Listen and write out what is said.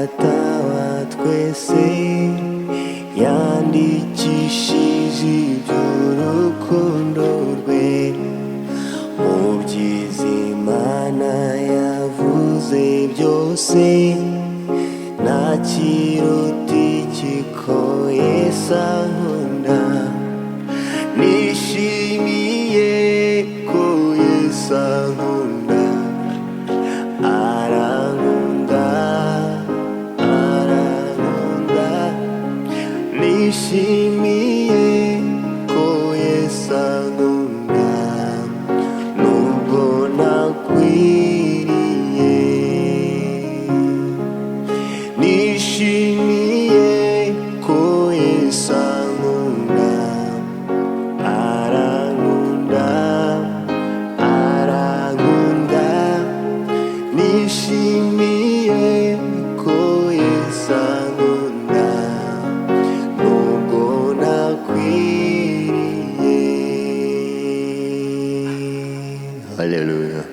data wa twese yandikishije iby'urukundo rwe mu byiza Imana yavuze byose, nta kiruta iki ko Yesu ankunda. Nishimiye ko Yesu ankunda, arankunda, arankunda. Nishimiye ko Yesu ankunda, nubwo ntakwiriye. Nishimiye ko Yesu ankunda, arankunda, arankunda. Nishimiye ko Yesu ankunda, nubwo ntakwiriye. Hallelujah.